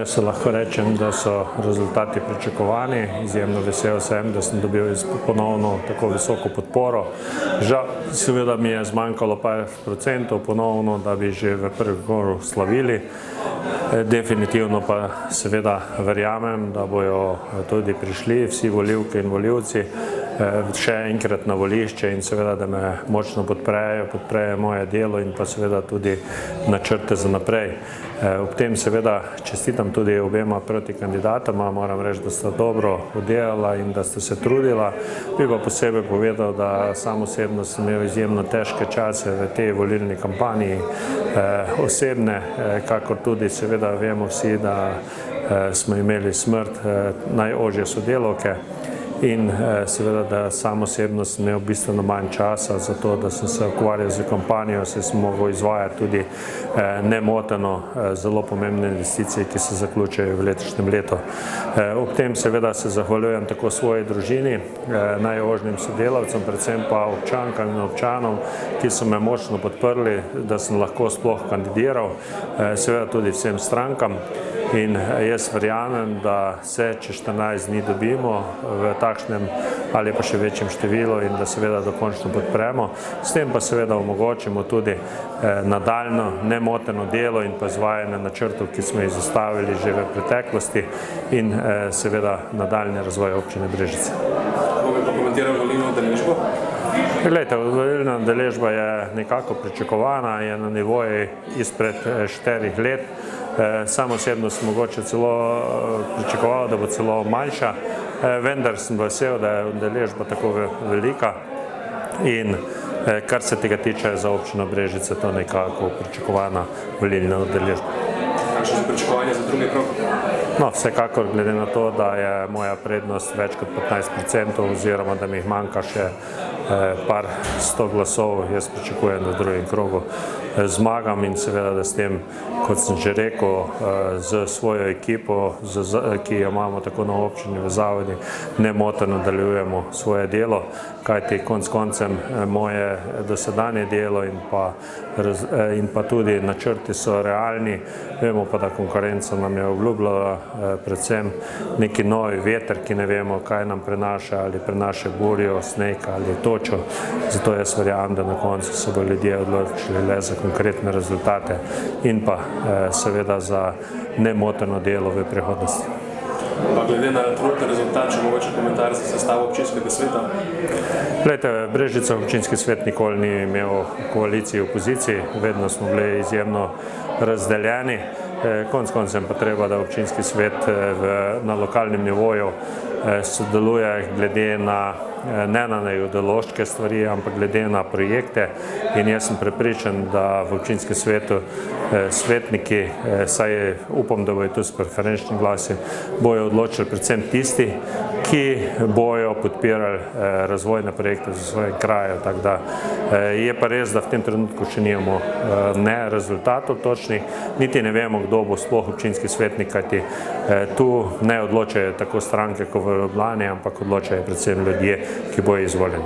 jaz lahko rečem, da so rezultati pričakovani. Izjemno vesel sem, da sem dobil ponovno tako visoko podporo. Žal, seveda mi je zmanjkalo par procentov ponovno, da bi že v prvem krogu slavili. Definitivno pa seveda verjamem, da bojo tudi prišli vsi volivke in volivci še enkrat na volišče in seveda, da me močno podprejo moje delo in pa seveda tudi načrte za naprej. Ob tem seveda čestitam tudi obema protikandidatama, moram reči, da sta dobro oddelala in da sta se trudila. Bi pa posebej povedal, da sam osebno sem imel izjemno težke čase v tej volilni kampanji, osebne, kakor tudi seveda vemo vsi, da smo imeli smrt najožje sodelavke. In seveda, da sam osebno sem imel bistveno manj časa za to, da sem se ukvarjal z kampanjo, se sem mogel izvajati tudi nemoteno zelo pomembne investicije, ki se zaključujejo v letošnjem letu. Ob tem seveda se zahvaljujem tako svoji družini, najožjim sodelavcem, predvsem pa občankam in občanom, ki so me močno podprli, da sem lahko sploh kandidiral, seveda tudi vsem strankam. In jaz verjamem, da se čez 14 dni dobimo v takšnem ali pa še večjem številu in da seveda dokončno podpremo. S tem pa seveda omogočimo tudi nadaljnjo nemoteno delo in pa izvajanje načrtov, ki smo jih zastavili že v preteklosti in seveda nadaljnji razvoj občine Brežice. Kako bi pa komentiral volilno udeležbo? Glejte, volilna udeležba je nekako pričakovana, je na nivoju izpred 4 let. Sam osebno sem mogoče celo pričakoval, da bo celo manjša, vendar sem vesel, da je udeležba tako velika in kar se tega tiče za občino Brežice, to nekako pričakovana volilna udeležba. Kakšne so pričakovanja za drugi krog? No, vsekakor glede na to, da je moja prednost več kot 15% oziroma da mi jih manjka še par 100 glasov, jaz pričakujem, da v drugem krogu zmagam in seveda, da s tem, kot sem že rekel, z svojo ekipo, ki jo imamo tako na občini v Zavodi, nemoteno nadaljujemo svoje delo, kajti konec koncem moje dosedanje delo in pa tudi načrti so realni. Vemo pa, da konkurenca nam je obljubljala predvsem neki novi veter, ki ne vemo, kaj nam prenaša, ali prenaša burjo, sneg ali točo. Zato jaz verjamem, da na koncu se bo ljudje odločili le za konkretne rezultate in pa seveda za nemoteno delo v prihodnosti. Pa glede na trenutni rezultat, če mogoče komentar za sestavo občinskega sveta? Glejte, Brežica občinski svet nikoli ni imel koaliciji opoziciji, vedno smo bili izjemno razdeljeni. Konec koncem pa treba, da občinski svet na lokalnem nivoju sodeluje glede na ne na ideološke stvari, ampak glede na projekte in jaz sem prepričan, da v občinskem svetu svetniki, saj upam, da bojo tudi s preferenčnim glasom, bojo odločili predvsem tisti, ki bojo podpirali razvojne projekte za svoje kraje. Tako da je pa res, da v tem trenutku še nimamo ne rezultatov točnih, niti ne vemo, kdo bo sploh občinski svetnik, kajti tu ne odločajo tako stranke kot v Ljubljani, ampak odločajo predvsem ljudje, ki bojo izvoljeni.